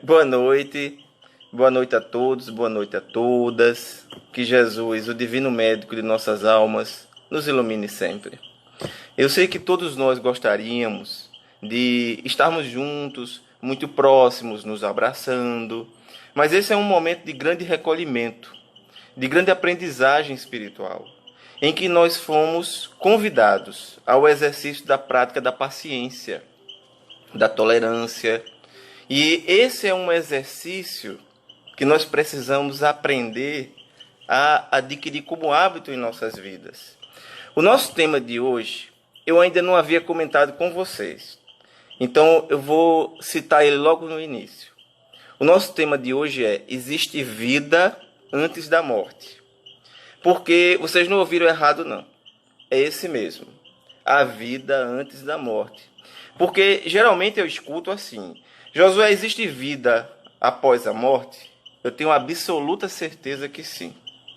Boa noite a todos, boa noite a todas. Que Jesus, o divino médico de nossas almas, nos ilumine sempre. Eu sei que todos nós gostaríamos de estarmos juntos, muito próximos, nos abraçando, mas esse é um momento de grande recolhimento, de grande aprendizagem espiritual, em que nós fomos convidados ao exercício da prática da paciência, da tolerância. E esse é um exercício que nós precisamos aprender a adquirir como hábito em nossas vidas. O nosso tema de hoje, eu ainda não havia comentado com vocês, então eu vou citar ele logo no início. O nosso tema de hoje é: existe vida antes da morte. Porque vocês não ouviram errado, não. É esse mesmo. A vida antes da morte. Porque geralmente eu escuto assim: Josué, existe vida após a morte? Eu tenho absoluta certeza que sim.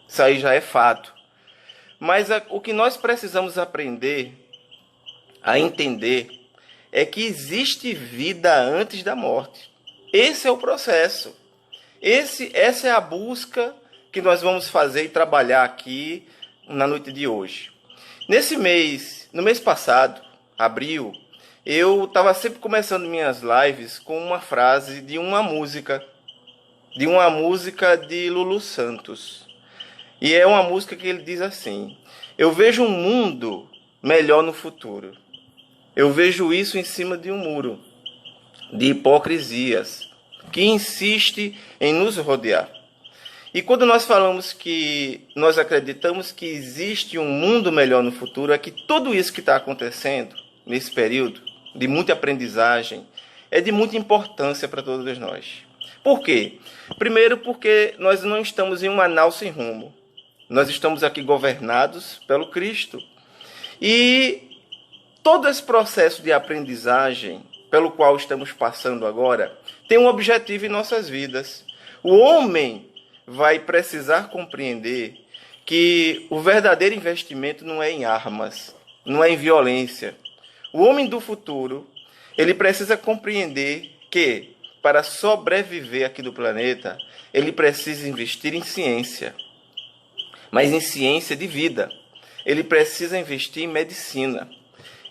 Isso aí já é fato. Mas o que nós precisamos aprender a entender é que existe vida antes da morte. Esse é o processo. Essa é a busca que nós vamos fazer e trabalhar aqui na noite de hoje. No mês passado, abril, eu estava sempre começando minhas lives com uma frase de uma música de Lulu Santos. E é uma música que ele diz assim: eu vejo um mundo melhor no futuro. Eu vejo isso em cima de um muro de hipocrisias que insiste em nos rodear. E quando nós falamos que nós acreditamos que existe um mundo melhor no futuro, é que tudo isso que está acontecendo nesse período de muita aprendizagem é de muita importância para todos nós. Por quê? Primeiro, porque nós não estamos em uma nau sem rumo. Nós estamos aqui governados pelo Cristo. E todo esse processo de aprendizagem pelo qual estamos passando agora tem um objetivo em nossas vidas. O homem vai precisar compreender que o verdadeiro investimento não é em armas, não é em violência. O homem do futuro, ele precisa compreender que, para sobreviver aqui do planeta, ele precisa investir em ciência, mas em ciência de vida. Ele precisa investir em medicina.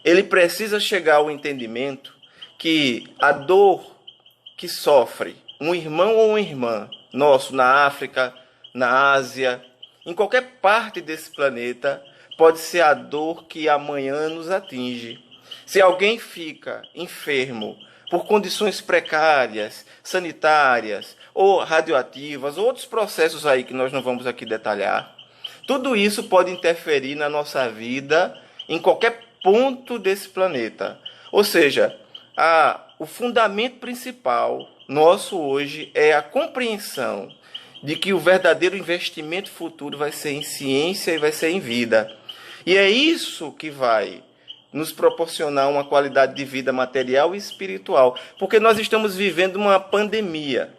Ele precisa chegar ao entendimento que a dor que sofre um irmão ou uma irmã nosso na África, na Ásia, em qualquer parte desse planeta, pode ser a dor que amanhã nos atinge. Se alguém fica enfermo por condições precárias, sanitárias ou radioativas, ou outros processos aí que nós não vamos aqui detalhar, tudo isso pode interferir na nossa vida em qualquer ponto desse planeta. Ou seja, o fundamento principal nosso hoje é a compreensão de que o verdadeiro investimento futuro vai ser em ciência e vai ser em vida. E é isso que vai nos proporcionar uma qualidade de vida material e espiritual, porque nós estamos vivendo uma pandemia.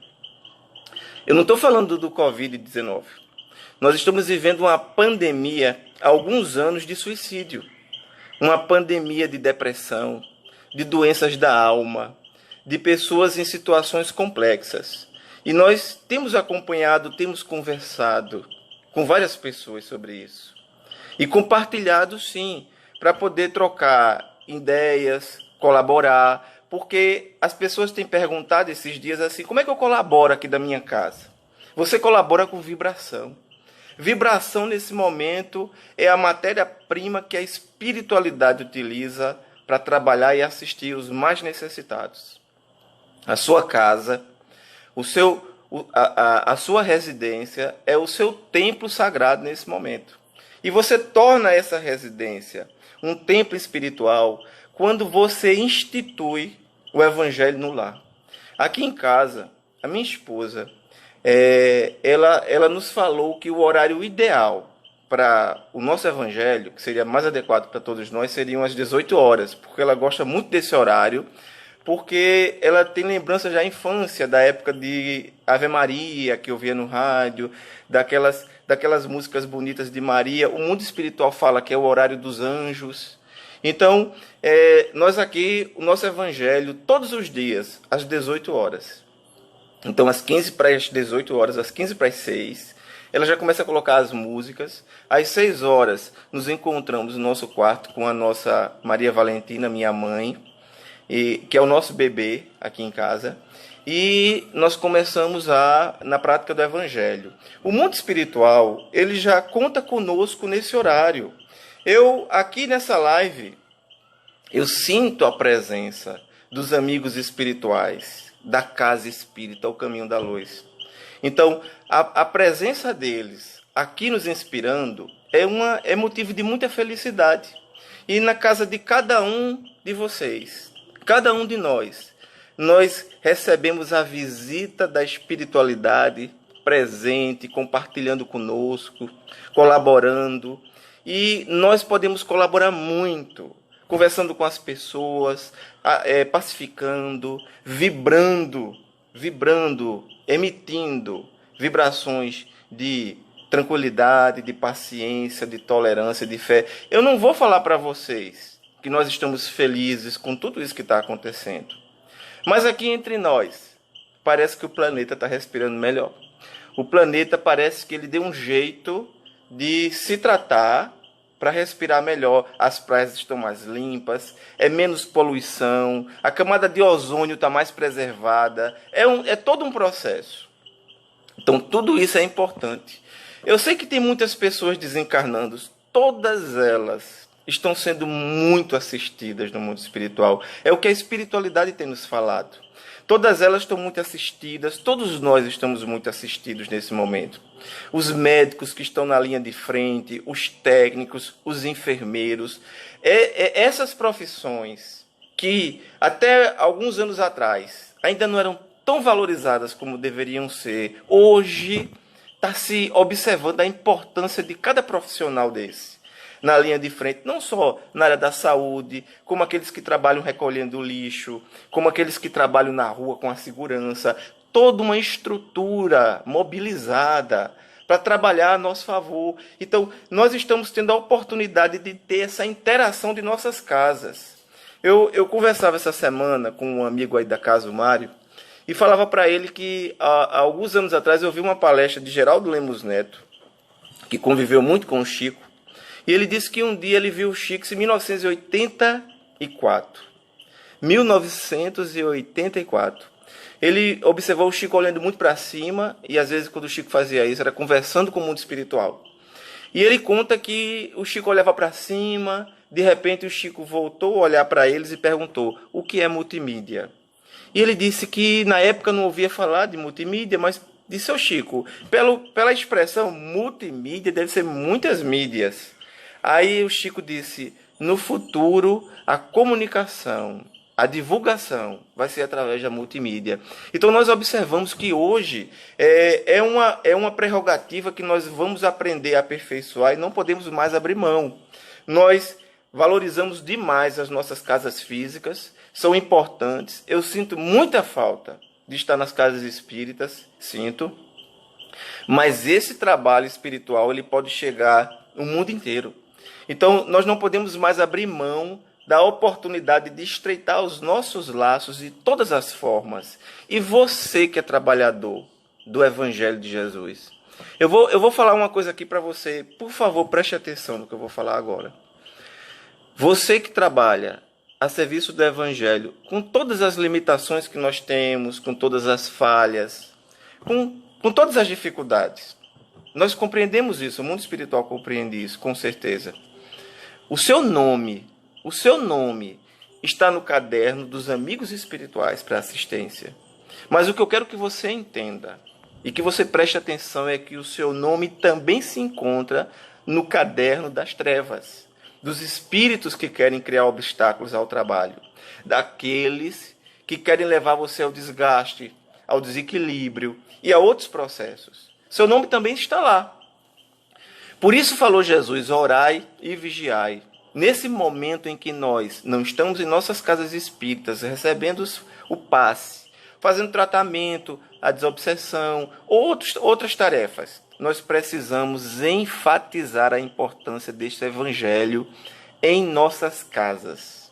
Eu não estou falando do Covid-19. Nós estamos vivendo uma pandemia há alguns anos de suicídio, uma pandemia de depressão, de doenças da alma, de pessoas em situações complexas. E nós temos acompanhado, temos conversado com várias pessoas sobre isso. E compartilhado, sim, para poder trocar ideias, colaborar, porque as pessoas têm perguntado esses dias assim: como é que eu colaboro aqui da minha casa? Você colabora com vibração. Vibração, nesse momento, é a matéria-prima que a espiritualidade utiliza para trabalhar e assistir os mais necessitados. A sua casa, a sua residência é o seu templo sagrado nesse momento. E você torna essa residência um templo espiritual quando você institui o evangelho no lar. Aqui em casa, a minha esposa, ela nos falou que o horário ideal para o nosso evangelho, que seria mais adequado para todos nós, seriam as 18 horas, porque ela gosta muito desse horário, porque ela tem lembrança já da infância, da época de Ave Maria, que eu via no rádio, daquelas músicas bonitas de Maria. O mundo espiritual fala que é o horário dos anjos. Então, nós aqui, o nosso evangelho, todos os dias, às 18 horas. Então, às 15 para as 18 horas, às 15 para as 6, ela já começa a colocar as músicas. Às 6 horas, nos encontramos no nosso quarto com a nossa Maria Valentina, minha mãe, que é o nosso bebê aqui em casa. E nós começamos na prática do evangelho. O mundo espiritual, ele já conta conosco nesse horário. Eu, aqui nessa live, eu sinto a presença dos amigos espirituais, da casa espírita, o caminho da luz. Então, a presença deles aqui nos inspirando é motivo de muita felicidade. E na casa de cada um de vocês, cada um de nós recebemos a visita da espiritualidade presente, compartilhando conosco, colaborando. E nós podemos colaborar muito, conversando com as pessoas, pacificando, vibrando, emitindo vibrações de tranquilidade, de paciência, de tolerância, de fé. Eu não vou falar para vocês que nós estamos felizes com tudo isso que está acontecendo. Mas aqui entre nós, parece que o planeta está respirando melhor. O planeta parece que ele deu um jeito de se tratar para respirar melhor. As praias estão mais limpas, é menos poluição, a camada de ozônio está mais preservada. É todo um processo. Então, tudo isso é importante. Eu sei que tem muitas pessoas desencarnando, todas elas estão sendo muito assistidas no mundo espiritual. É o que a espiritualidade tem nos falado. Todas elas estão muito assistidas, todos nós estamos muito assistidos nesse momento. Os médicos que estão na linha de frente, os técnicos, os enfermeiros, essas profissões que até alguns anos atrás ainda não eram tão valorizadas como deveriam ser, hoje está se observando a importância de cada profissional desse na linha de frente, não só na área da saúde, como aqueles que trabalham recolhendo lixo, como aqueles que trabalham na rua com a segurança, toda uma estrutura mobilizada para trabalhar a nosso favor. Então, nós estamos tendo a oportunidade de ter essa interação de nossas casas. Eu conversava essa semana com um amigo aí da casa, o Mário, e falava para ele que há alguns anos atrás eu vi uma palestra de Geraldo Lemos Neto, que conviveu muito com o Chico, e ele disse que um dia ele viu o Chico em 1984. 1984. Ele observou o Chico olhando muito para cima, e às vezes quando o Chico fazia isso, era conversando com o mundo espiritual. E ele conta que o Chico olhava para cima, de repente o Chico voltou a olhar para eles e perguntou: o que é multimídia? E ele disse que na época não ouvia falar de multimídia, mas disse ao Chico, pela expressão multimídia, deve ser muitas mídias. Aí o Chico disse, no futuro a comunicação, a divulgação vai ser através da multimídia. Então nós observamos que hoje é uma prerrogativa que nós vamos aprender a aperfeiçoar e não podemos mais abrir mão. Nós valorizamos demais as nossas casas físicas, são importantes. Eu sinto muita falta de estar nas casas espíritas, sinto. Mas esse trabalho espiritual ele pode chegar no mundo inteiro. Então, nós não podemos mais abrir mão da oportunidade de estreitar os nossos laços de todas as formas. E você que é trabalhador do Evangelho de Jesus, eu vou falar uma coisa aqui para você. Por favor, preste atenção no que eu vou falar agora. Você que trabalha a serviço do Evangelho, com todas as limitações que nós temos, com todas as falhas, com todas as dificuldades, nós compreendemos isso, o mundo espiritual compreende isso, com certeza. O seu nome está no caderno dos amigos espirituais para assistência. Mas o que eu quero que você entenda e que você preste atenção é que o seu nome também se encontra no caderno das trevas, dos espíritos que querem criar obstáculos ao trabalho, daqueles que querem levar você ao desgaste, ao desequilíbrio e a outros processos. Seu nome também está lá. Por isso falou Jesus, orai e vigiai. Nesse momento em que nós não estamos em nossas casas espíritas, recebendo o passe, fazendo tratamento, a desobsessão, outras tarefas, nós precisamos enfatizar a importância deste evangelho em nossas casas.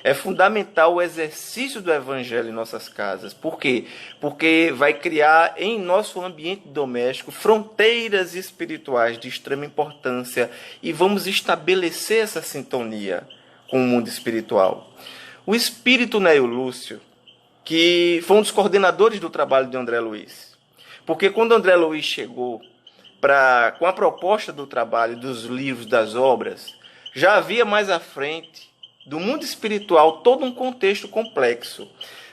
É fundamental o exercício do evangelho em nossas casas. Por quê? Porque vai criar em nosso ambiente doméstico fronteiras espirituais de extrema importância e vamos estabelecer essa sintonia com o mundo espiritual. O espírito Nélio Lúcio, que foi um dos coordenadores do trabalho de André Luiz, porque quando André Luiz chegou com a proposta do trabalho, dos livros, das obras, já havia mais à frente do mundo espiritual todo um contexto complexo.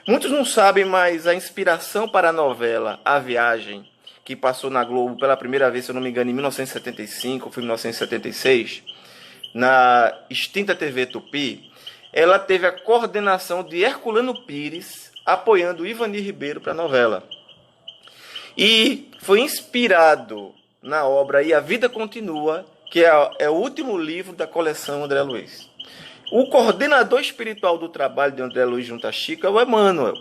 Muitos não sabem, mas a inspiração para a novela A Viagem, que passou na Globo pela primeira vez, se eu não me engano, em 1975, ou foi em 1976, na extinta TV Tupi, ela teve a coordenação de Herculano Pires, apoiando Ivanir Ribeiro para a novela. E foi inspirado na obra E a Vida Continua, que é o último livro da coleção André Luiz. O coordenador espiritual do trabalho de André Luiz junto a Chico é o Emmanuel.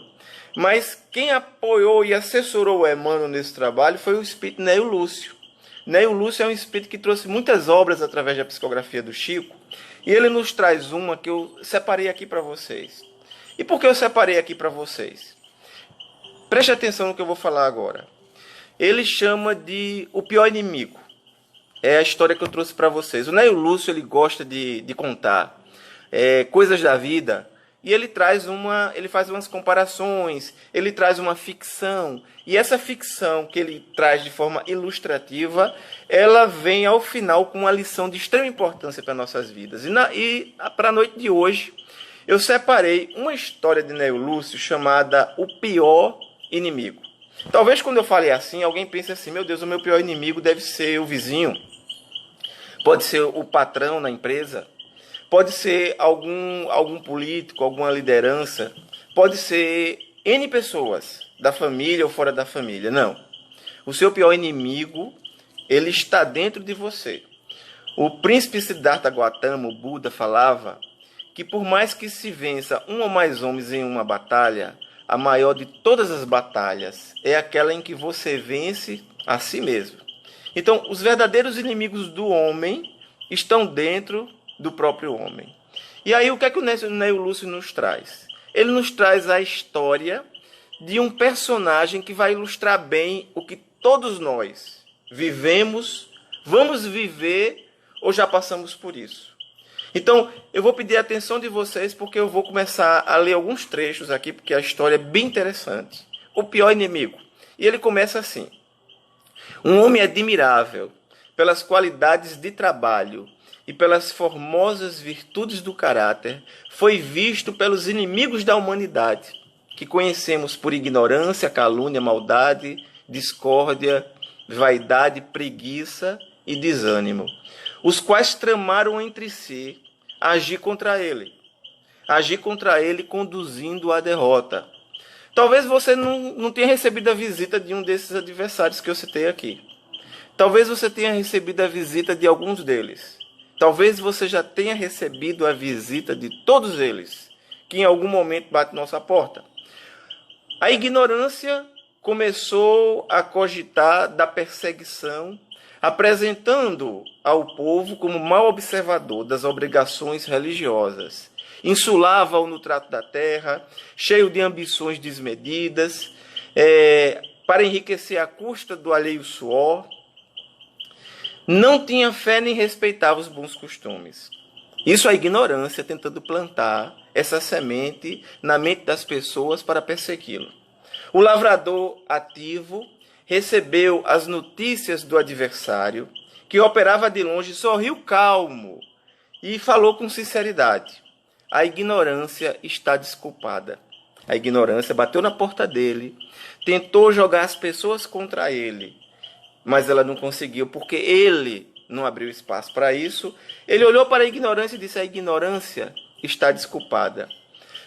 Mas quem apoiou e assessorou o Emmanuel nesse trabalho foi o espírito Nélio Lúcio. Nélio Lúcio é um espírito que trouxe muitas obras através da psicografia do Chico. E ele nos traz uma que eu separei aqui para vocês. E por que eu separei aqui para vocês? Preste atenção no que eu vou falar agora. Ele chama de O Pior Inimigo. É a história que eu trouxe para vocês. O Nélio Lúcio ele gosta de contar coisas da vida, e ele faz umas comparações, ele traz uma ficção, e essa ficção que ele traz de forma ilustrativa, ela vem ao final com uma lição de extrema importância para nossas vidas. E para a noite de hoje, eu separei uma história de Nélio Lúcio chamada O Pior Inimigo. Talvez quando eu falei assim, alguém pense assim, meu Deus, o meu pior inimigo deve ser o vizinho, pode ser o patrão na empresa, pode ser algum político, alguma liderança, pode ser N pessoas, da família ou fora da família. Não. O seu pior inimigo, ele está dentro de você. O príncipe Siddhartha Gautama, o Buda, falava que por mais que se vença um ou mais homens em uma batalha, a maior de todas as batalhas é aquela em que você vence a si mesmo. Então, os verdadeiros inimigos do homem estão dentro do próprio homem. E aí o que é que o Nélio Lúcio nos traz? Ele nos traz a história de um personagem que vai ilustrar bem o que todos nós vivemos, vamos viver ou já passamos por isso. Então, eu vou pedir a atenção de vocês porque eu vou começar a ler alguns trechos aqui, porque a história é bem interessante. O pior inimigo. E ele começa assim. Um homem admirável pelas qualidades de trabalho e pelas formosas virtudes do caráter, foi visto pelos inimigos da humanidade, que conhecemos por ignorância, calúnia, maldade, discórdia, vaidade, preguiça e desânimo, os quais tramaram entre si agir contra ele conduzindo à derrota. Talvez você não tenha recebido a visita de um desses adversários que eu citei aqui. Talvez você tenha recebido a visita de alguns deles. Talvez você já tenha recebido a visita de todos eles, que em algum momento bate nossa porta. A ignorância começou a cogitar da perseguição, apresentando ao povo como mau observador das obrigações religiosas. Insulava-o no trato da terra, cheio de ambições desmedidas, para enriquecer à custa do alheio suor. Não tinha fé nem respeitava os bons costumes. Isso é a ignorância tentando plantar essa semente na mente das pessoas para persegui-lo. O lavrador ativo recebeu as notícias do adversário, que operava de longe, sorriu calmo e falou com sinceridade. A ignorância está desculpada. A ignorância bateu na porta dele, tentou jogar as pessoas contra ele, mas ela não conseguiu, porque ele não abriu espaço para isso. Ele olhou para a ignorância e disse, a ignorância está desculpada.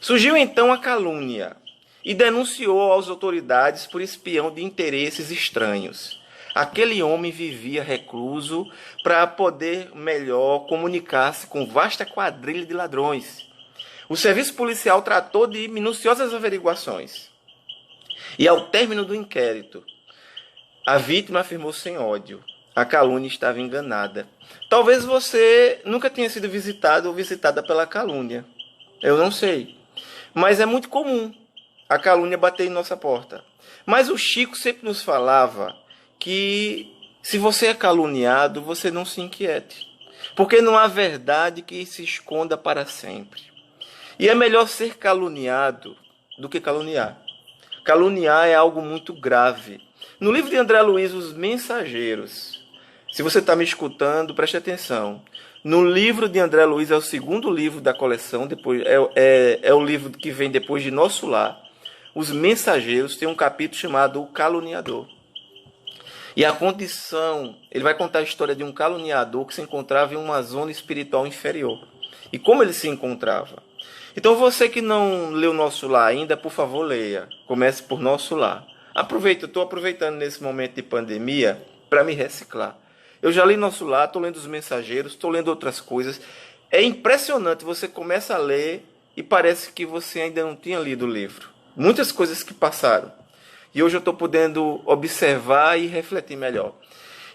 Surgiu então a calúnia e denunciou às autoridades por espião de interesses estranhos. Aquele homem vivia recluso para poder melhor comunicar-se com vasta quadrilha de ladrões. O serviço policial tratou de minuciosas averiguações. E ao término do inquérito, a vítima afirmou sem ódio. A calúnia estava enganada. Talvez você nunca tenha sido visitado ou visitada pela calúnia. Eu não sei. Mas é muito comum a calúnia bater em nossa porta. Mas o Chico sempre nos falava que se você é caluniado, você não se inquiete. Porque não há verdade que se esconda para sempre. E é melhor ser caluniado do que caluniar. Caluniar é algo muito grave. No livro de André Luiz, Os Mensageiros, se você está me escutando, preste atenção. No livro de André Luiz, é o segundo livro da coleção, depois, é o livro que vem depois de Nosso Lar. Os Mensageiros tem um capítulo chamado O Caluniador. E a condição, ele vai contar a história de um caluniador que se encontrava em uma zona espiritual inferior. E como ele se encontrava. Então você que não leu Nosso Lar ainda, por favor, leia. Comece por Nosso Lar. Aproveita, eu estou aproveitando nesse momento de pandemia para me reciclar. Eu já li Nosso Lar, estou lendo Os Mensageiros, estou lendo outras coisas. É impressionante, você começa a ler e parece que você ainda não tinha lido o livro. Muitas coisas que passaram. E hoje eu estou podendo observar e refletir melhor.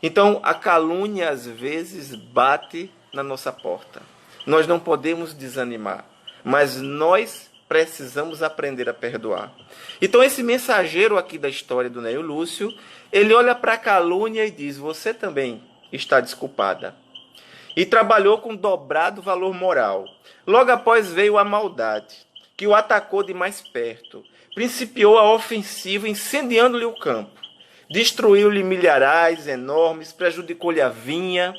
Então, a calúnia às vezes bate na nossa porta. Nós não podemos desanimar, mas nós precisamos aprender a perdoar. Então, esse mensageiro aqui da história do Neio Lúcio, ele olha para a calúnia e diz: você também está desculpada. E trabalhou com dobrado valor moral. Logo após veio a maldade, que o atacou de mais perto. Principiou a ofensiva, incendiando-lhe o campo. Destruiu-lhe milharais enormes, prejudicou-lhe a vinha,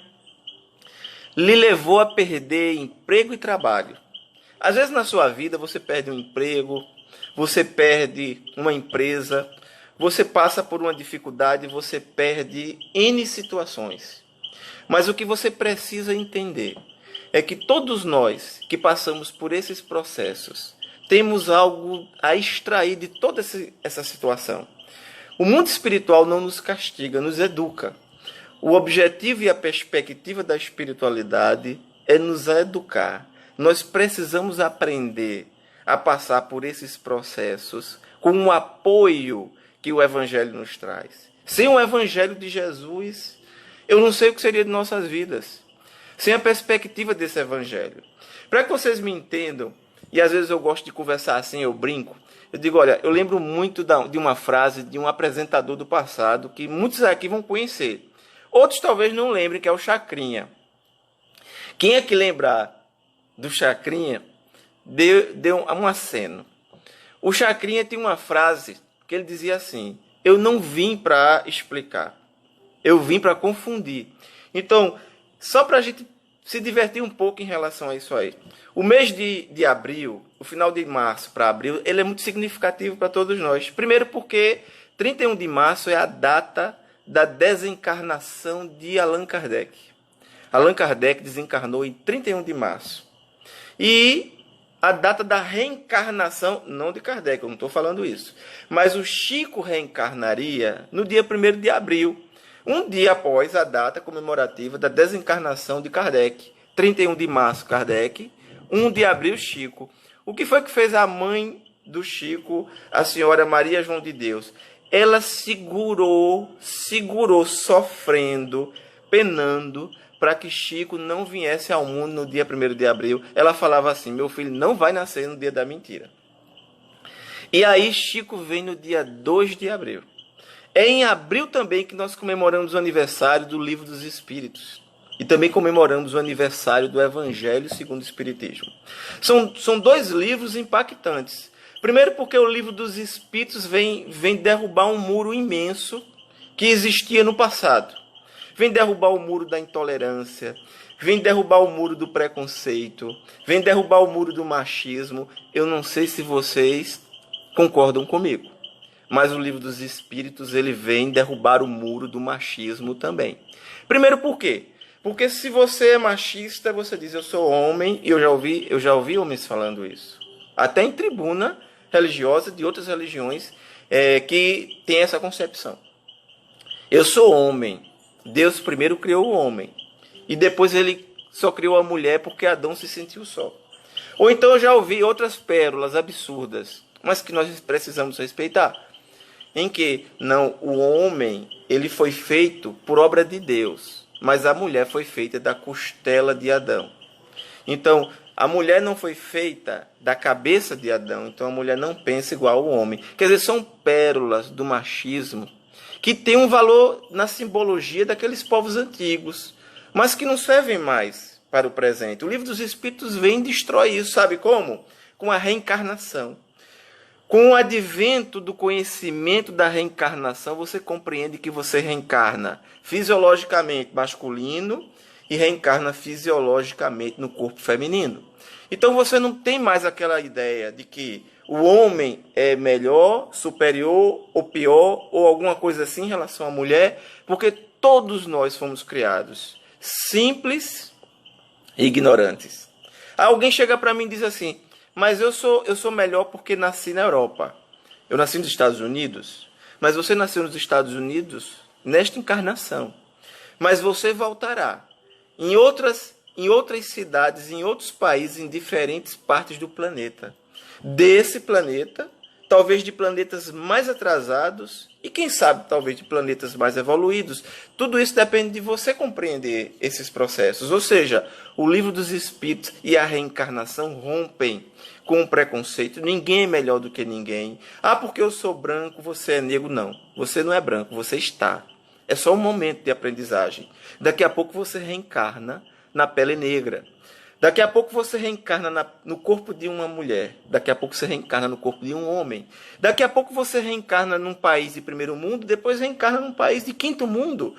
lhe levou a perder emprego e trabalho. Às vezes na sua vida você perde um emprego, você perde uma empresa, você passa por uma dificuldade, você perde N situações. Mas o que você precisa entender é que todos nós que passamos por esses processos, temos algo a extrair de toda essa situação. O mundo espiritual não nos castiga, nos educa. O objetivo e a perspectiva da espiritualidade é nos educar. Nós precisamos aprender a passar por esses processos com o apoio que o Evangelho nos traz. Sem o Evangelho de Jesus, eu não sei o que seria de nossas vidas. Sem a perspectiva desse Evangelho. Para que vocês me entendam, e às vezes eu gosto de conversar assim, eu brinco. Eu digo, olha, eu lembro muito de uma frase de um apresentador do passado que muitos aqui vão conhecer. Outros talvez não lembrem, que é o Chacrinha. Quem é que lembrar do Chacrinha, deu um aceno. O Chacrinha tem uma frase que ele dizia assim: eu não vim para explicar, eu vim para confundir. Então, só para a gente se divertir um pouco em relação a isso aí. O mês de abril, o final de março para abril, ele é muito significativo para todos nós. Primeiro porque 31 de março é a data da desencarnação de Allan Kardec. Allan Kardec desencarnou em 31 de março. E a data da reencarnação, não de Kardec, eu não estou falando isso, mas o Chico reencarnaria no dia 1º de abril, um dia após a data comemorativa da desencarnação de Kardec. 31 de março, Kardec, 1 de abril, Chico. O que foi que fez a mãe do Chico, a senhora Maria João de Deus? Ela segurou, sofrendo, penando, para que Chico não viesse ao mundo no dia 1º de abril. Ela falava assim: meu filho não vai nascer no dia da mentira. E aí Chico vem no dia 2 de abril. É em abril também que nós comemoramos o aniversário do Livro dos Espíritos. E também comemoramos o aniversário do Evangelho segundo o Espiritismo. São dois livros impactantes. Primeiro porque o Livro dos Espíritos vem derrubar um muro imenso que existia no passado. Vem derrubar o muro da intolerância, vem derrubar o muro do preconceito, vem derrubar o muro do machismo. Eu não sei se vocês concordam comigo, mas o Livro dos Espíritos ele vem derrubar o muro do machismo também. Primeiro por quê? Porque se você é machista, você diz: eu sou homem, e eu já ouvi homens falando isso. Até em tribuna religiosa de outras religiões que tem essa concepção. Eu sou homem. Deus primeiro criou o homem. E depois ele só criou a mulher porque Adão se sentiu só. Ou então eu já ouvi outras pérolas absurdas, mas que nós precisamos respeitar. em que não, o homem ele foi feito por obra de Deus, mas a mulher foi feita da costela de Adão. Então, a mulher não foi feita da cabeça de Adão, então a mulher não pensa igual ao homem. Quer dizer, são pérolas do machismo que têm um valor na simbologia daqueles povos antigos, mas que não servem mais para o presente. O Livro dos Espíritos vem e destrói isso, sabe como? Com a reencarnação. Com o advento do conhecimento da reencarnação, você compreende que você reencarna fisiologicamente masculino e reencarna fisiologicamente no corpo feminino. Então você não tem mais aquela ideia de que o homem é melhor, superior ou pior ou alguma coisa assim em relação à mulher, porque todos nós fomos criados simples e ignorantes. Alguém chega para mim e diz assim: mas eu sou melhor porque nasci na Europa. Eu nasci nos Estados Unidos, mas você nasceu nos Estados Unidos nesta encarnação. Mas você voltará em outras cidades, em outros países, em diferentes partes do planeta. Desse planeta, talvez de planetas mais atrasados e, quem sabe, talvez de planetas mais evoluídos. Tudo isso depende de você compreender esses processos. Ou seja, o Livro dos Espíritos e a reencarnação rompem com o preconceito. Ninguém é melhor do que ninguém. Ah, porque eu sou branco, você é negro. Não, você não é branco, você está. É só um momento de aprendizagem. Daqui a pouco você reencarna na pele negra. Daqui a pouco você reencarna no corpo de uma mulher. Daqui a pouco você reencarna no corpo de um homem. Daqui a pouco você reencarna num país de primeiro mundo, depois reencarna num país de quinto mundo.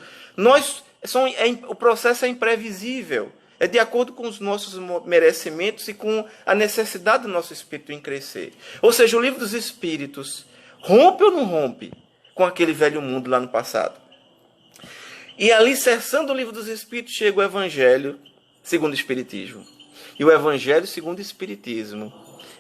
O processo é imprevisível. É de acordo com os nossos merecimentos e com a necessidade do nosso espírito em crescer. Ou seja, o Livro dos Espíritos rompe ou não rompe com aquele velho mundo lá no passado? E alicerçando o Livro dos Espíritos chega o Evangelho segundo o Espiritismo. E o Evangelho segundo o Espiritismo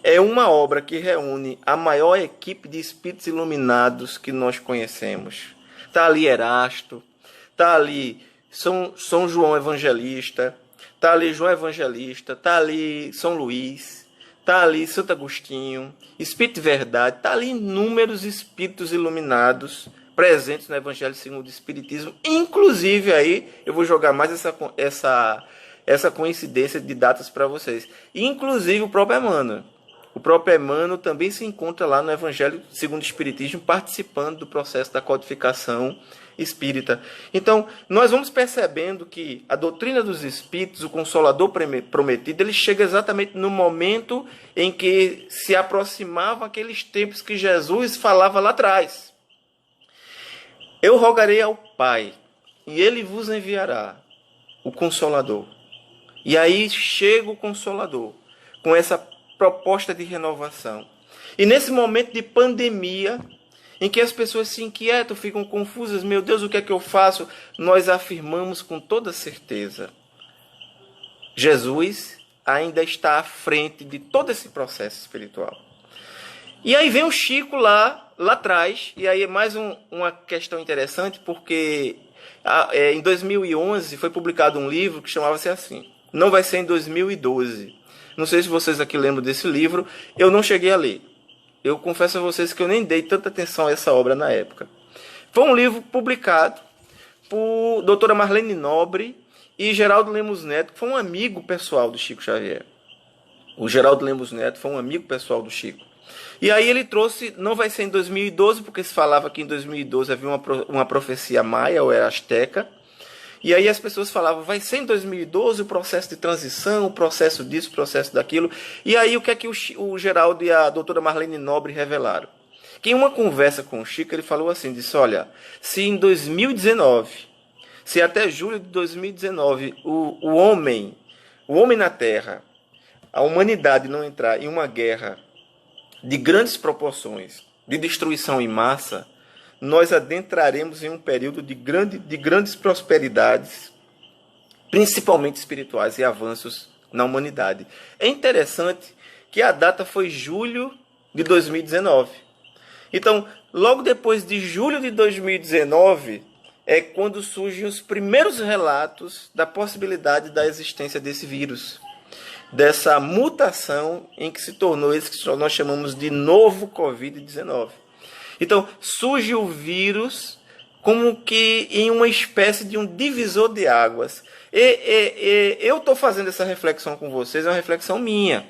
é uma obra que reúne a maior equipe de espíritos iluminados que nós conhecemos. Está ali Erasto, está ali São João Evangelista, está ali João Evangelista, está ali São Luís, está ali Santo Agostinho, Espírito de Verdade, está ali inúmeros espíritos iluminados presentes no Evangelho segundo o Espiritismo. Inclusive, aí eu vou jogar mais essa coincidência de datas para vocês. Inclusive o próprio Emmanuel. O próprio Emmanuel também se encontra lá no Evangelho segundo o Espiritismo, participando do processo da codificação espírita. Então, nós vamos percebendo que a doutrina dos espíritos, o Consolador prometido, ele chega exatamente no momento em que se aproximavam aqueles tempos que Jesus falava lá atrás. Eu rogarei ao Pai, e Ele vos enviará o Consolador. E aí chega o Consolador, com essa proposta de renovação. E nesse momento de pandemia, em que as pessoas se inquietam, ficam confusas, meu Deus, o que é que eu faço? Nós afirmamos com toda certeza: Jesus ainda está à frente de todo esse processo espiritual. E aí vem o Chico lá atrás, e aí é mais uma questão interessante, porque em 2011 foi publicado um livro que chamava-se assim, Não Vai Ser em 2012. Não sei se vocês aqui lembram desse livro, eu não cheguei a ler. Eu confesso a vocês que eu nem dei tanta atenção a essa obra na época. Foi um livro publicado por doutora Marlene Nobre e Geraldo Lemos Neto, que foi um amigo pessoal do Chico Xavier. O Geraldo Lemos Neto foi um amigo pessoal do Chico. E aí ele trouxe, não vai ser em 2012, porque se falava que em 2012 havia uma profecia maia ou era asteca. E aí as pessoas falavam, vai ser em 2012 o processo de transição, o processo disso, o processo daquilo. E aí o que é que o Geraldo e a doutora Marlene Nobre revelaram? Que em uma conversa com o Chico, ele falou assim, disse, olha, se em 2019, se até julho de 2019, o homem na Terra, a humanidade não entrar em uma guerra de grandes proporções, de destruição em massa, nós adentraremos em um período de grandes prosperidades, principalmente espirituais e avanços na humanidade. É interessante que a data foi julho de 2019. Então, logo depois de julho de 2019, é quando surgem os primeiros relatos da possibilidade da existência desse vírus, dessa mutação em que se tornou esse que nós chamamos de novo Covid-19. Então, surge o vírus como que em uma espécie de um divisor de águas. Eu estou fazendo essa reflexão com vocês, é uma reflexão minha.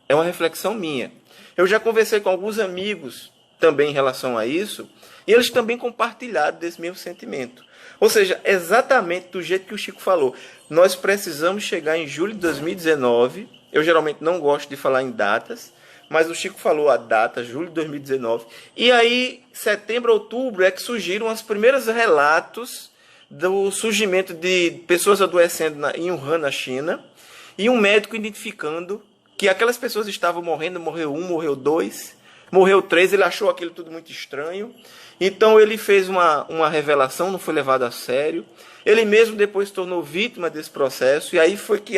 É uma reflexão minha. Eu já conversei com alguns amigos também em relação a isso, e eles também compartilharam desse mesmo sentimento. Ou seja, exatamente do jeito que o Chico falou. Nós precisamos chegar em julho de 2019. Eu geralmente não gosto de falar em datas, mas o Chico falou a data, julho de 2019. E aí, setembro, outubro, é que surgiram os primeiros relatos do surgimento de pessoas adoecendo em Wuhan, na China, e um médico identificando que aquelas pessoas estavam morrendo, morreu 1, morreu 2, morreu 3, ele achou aquilo tudo muito estranho. Então ele fez uma revelação, não foi levado a sério. Ele mesmo depois se tornou vítima desse processo, e aí foi que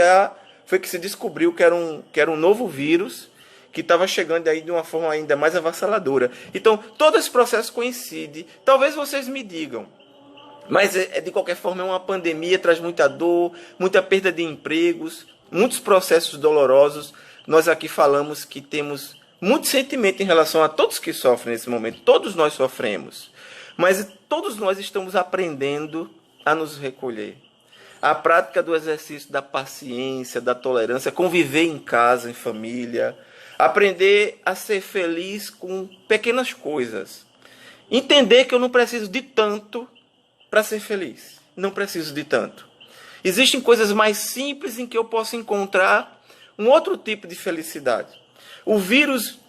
se descobriu que era um novo vírus, que estava chegando aí de uma forma ainda mais avassaladora. Então, todo esse processo coincide. Talvez vocês me digam, mas de qualquer forma é uma pandemia, traz muita dor, muita perda de empregos, muitos processos dolorosos. Nós aqui falamos que temos muito sentimento em relação a todos que sofrem nesse momento. Todos nós sofremos. Mas todos nós estamos aprendendo a nos recolher. A prática do exercício da paciência, da tolerância, conviver em casa, em família, aprender a ser feliz com pequenas coisas. Entender que eu não preciso de tanto para ser feliz. Não preciso de tanto. Existem coisas mais simples em que eu posso encontrar um outro tipo de felicidade. O vírus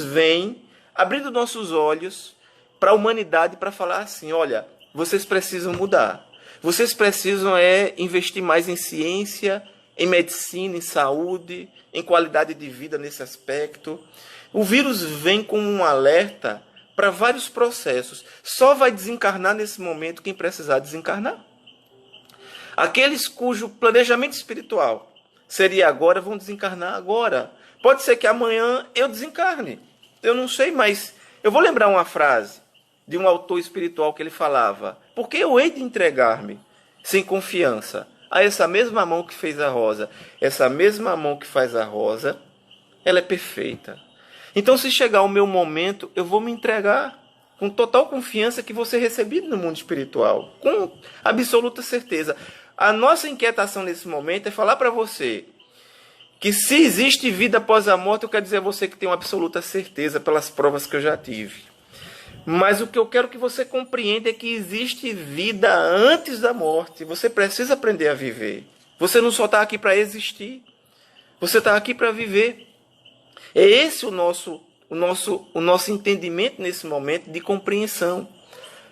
vem abrindo nossos olhos para a humanidade para falar assim, olha, vocês precisam mudar. Vocês precisam investir mais em ciência, em medicina, em saúde, em qualidade de vida nesse aspecto. O vírus vem como um alerta para vários processos. Só vai desencarnar nesse momento quem precisar desencarnar. Aqueles cujo planejamento espiritual seria agora, vão desencarnar agora. Pode ser que amanhã eu desencarne. Eu não sei, mas eu vou lembrar uma frase de um autor espiritual que ele falava: porque eu hei de entregar-me sem confiança a essa mesma mão que fez a rosa? Essa mesma mão que faz a rosa, ela é perfeita. Então, se chegar o meu momento, eu vou me entregar com total confiança que vou ser recebido no mundo espiritual, com absoluta certeza. A nossa inquietação nesse momento é falar para você que se existe vida após a morte, eu quero dizer a você que tenho absoluta certeza pelas provas que eu já tive. Mas o que eu quero que você compreenda é que existe vida antes da morte. Você precisa aprender a viver. Você não só está aqui para existir. Você está aqui para viver. É esse o nosso entendimento nesse momento de compreensão.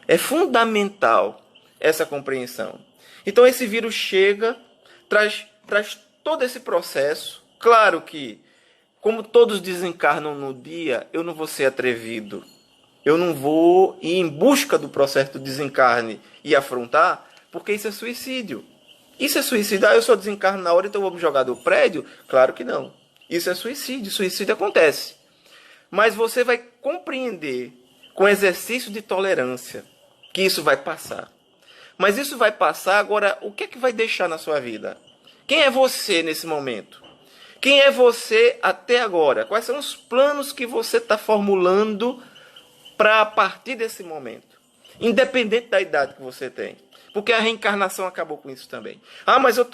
É fundamental essa compreensão. Então esse vírus chega, traz todo esse processo. Claro que, como todos desencarnam no dia, eu não vou ser atrevido. Eu não vou ir em busca do processo do desencarne e afrontar, porque isso é suicídio. Isso é suicídio. Eu só desencarno na hora, então eu vou me jogar do prédio? Claro que não. Isso é suicídio. Suicídio acontece. Mas você vai compreender, com exercício de tolerância, que isso vai passar. Mas isso vai passar, agora, o que é que vai deixar na sua vida? Quem é você nesse momento? Quem é você até agora? Quais são os planos que você está formulando para a partir desse momento? Independente da idade que você tem. Porque a reencarnação acabou com isso também. Ah, mas eu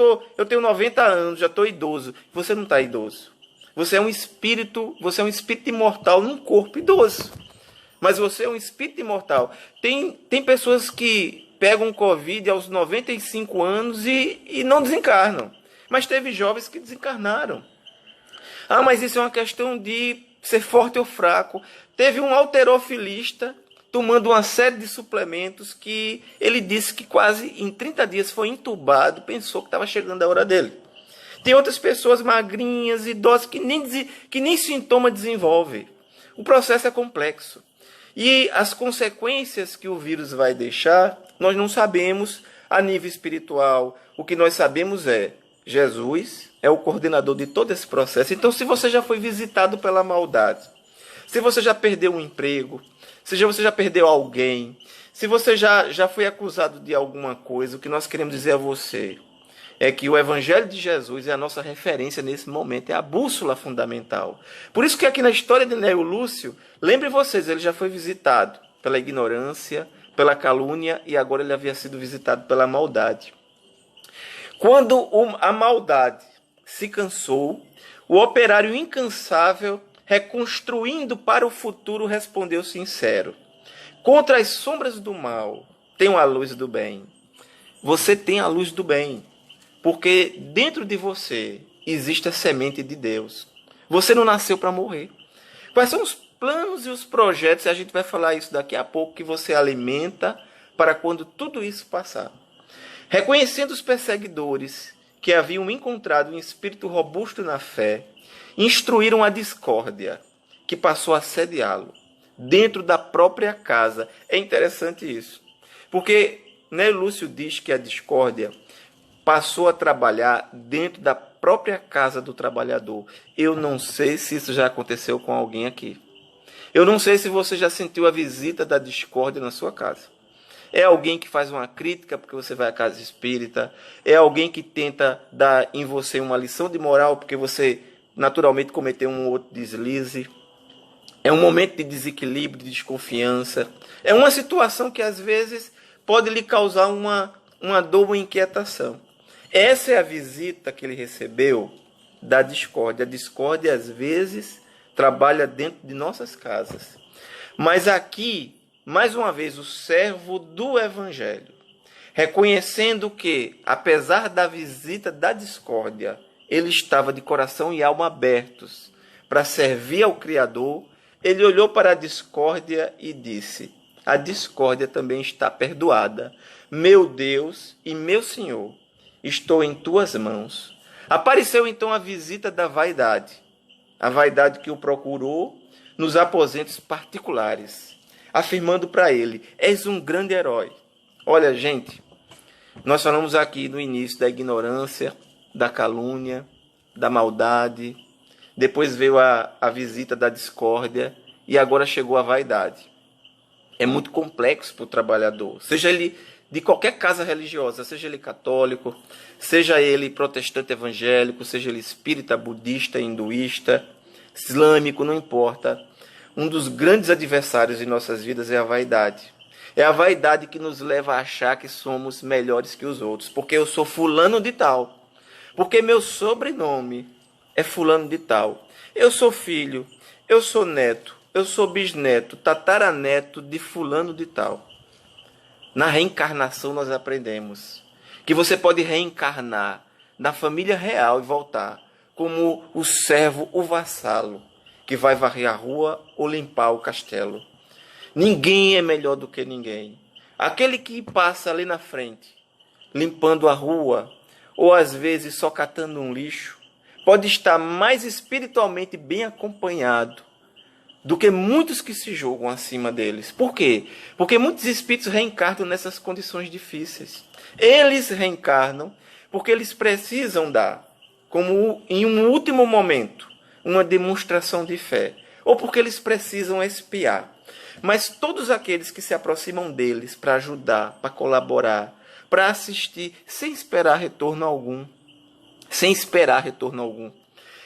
tenho 90 anos, já estou idoso. Você não está idoso. Você é um espírito imortal num corpo idoso. Mas você é um espírito imortal. Tem pessoas que pegam Covid aos 95 anos e não desencarnam. Mas teve jovens que desencarnaram. Ah, mas isso é uma questão de ser forte ou fraco. Teve um halterofilista tomando uma série de suplementos que ele disse que quase em 30 dias foi entubado, pensou que estava chegando a hora dele. Tem outras pessoas magrinhas, idosas, que nem sintoma desenvolvem. O processo é complexo. E as consequências que o vírus vai deixar, nós não sabemos a nível espiritual. O que nós sabemos é Jesus é o coordenador de todo esse processo. Então, se você já foi visitado pela maldade, se você já perdeu um emprego, se você já perdeu alguém, se você já foi acusado de alguma coisa, o que nós queremos dizer a você é que o Evangelho de Jesus é a nossa referência nesse momento, é a bússola fundamental. Por isso que aqui na história de Neio Lúcio, lembrem vocês, ele já foi visitado pela ignorância, pela calúnia, e agora ele havia sido visitado pela maldade. Quando a maldade se cansou, o operário incansável, reconstruindo para o futuro, respondeu sincero: contra as sombras do mal, tenho a luz do bem. Você tem a luz do bem, porque dentro de você existe a semente de Deus. Você não nasceu para morrer. Quais são os planos e os projetos, e a gente vai falar isso daqui a pouco, que você alimenta para quando tudo isso passar? Reconhecendo os perseguidores que haviam encontrado um espírito robusto na fé, instruíram a discórdia, que passou a assediá-lo dentro da própria casa. É interessante isso, porque Neio Lúcio diz que a discórdia passou a trabalhar dentro da própria casa do trabalhador. Eu não sei se isso já aconteceu com alguém aqui. Eu não sei se você já sentiu a visita da discórdia na sua casa. É alguém que faz uma crítica porque você vai à casa espírita. É alguém que tenta dar em você uma lição de moral porque você naturalmente cometeu um outro deslize. É um momento de desequilíbrio, de desconfiança. É uma situação que às vezes pode lhe causar uma dor, uma inquietação. Essa é a visita que ele recebeu da discórdia. A discórdia, às vezes, trabalha dentro de nossas casas. Mas aqui, mais uma vez, o servo do Evangelho, reconhecendo que, apesar da visita da discórdia, ele estava de coração e alma abertos para servir ao Criador, ele olhou para a discórdia e disse: a discórdia também está perdoada. Meu Deus e meu Senhor, estou em tuas mãos. Apareceu então a visita da vaidade. A vaidade que o procurou nos aposentos particulares, afirmando para ele: és um grande herói. Olha, gente, nós falamos aqui no início da ignorância, da calúnia, da maldade. Depois veio a visita da discórdia e agora chegou a vaidade. É muito complexo para o trabalhador, seja ele de qualquer casa religiosa, seja ele católico, seja ele protestante evangélico, seja ele espírita, budista, hinduísta, islâmico, não importa. Um dos grandes adversários em nossas vidas é a vaidade. É a vaidade que nos leva a achar que somos melhores que os outros, porque eu sou fulano de tal, porque meu sobrenome é fulano de tal. Eu sou filho, eu sou neto, eu sou bisneto, tataraneto de fulano de tal. Na reencarnação nós aprendemos que você pode reencarnar na família real e voltar como o servo, o vassalo, que vai varrer a rua ou limpar o castelo. Ninguém é melhor do que ninguém. Aquele que passa ali na frente, limpando a rua, ou às vezes só catando um lixo, pode estar mais espiritualmente bem acompanhado do que muitos que se julgam acima deles. Por quê? Porque muitos espíritos reencarnam nessas condições difíceis. Eles reencarnam porque eles precisam dar, como em um último momento, uma demonstração de fé, ou porque eles precisam expiar. Mas todos aqueles que se aproximam deles para ajudar, para colaborar, para assistir, sem esperar retorno algum,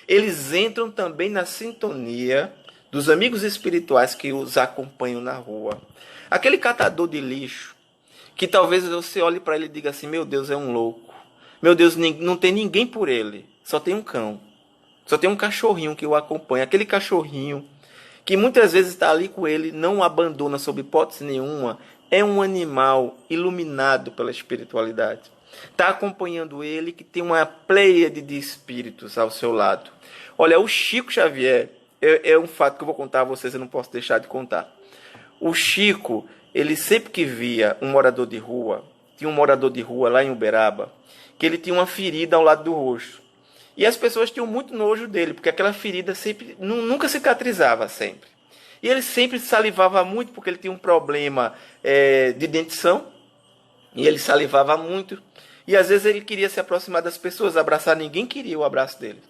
eles entram também na sintonia dos amigos espirituais que os acompanham na rua. Aquele catador de lixo, que talvez você olhe para ele e diga assim: meu Deus, é um louco. Meu Deus, não tem ninguém por ele. Só tem um cão. Só tem um cachorrinho que o acompanha. Aquele cachorrinho que muitas vezes está ali com ele, não o abandona sob hipótese nenhuma, é um animal iluminado pela espiritualidade. Está acompanhando ele, que tem uma pleiade de espíritos ao seu lado. Olha, o Chico Xavier, é um fato que eu vou contar a vocês, eu não posso deixar de contar. O Chico, ele sempre que via um morador de rua, tinha um morador de rua lá em Uberaba, que ele tinha uma ferida ao lado do rosto. E as pessoas tinham muito nojo dele, porque aquela ferida sempre, nunca cicatrizava sempre. E ele sempre salivava muito, porque ele tinha um problema de dentição, e ele salivava muito. E às vezes ele queria se aproximar das pessoas, abraçar, ninguém queria o abraço dele.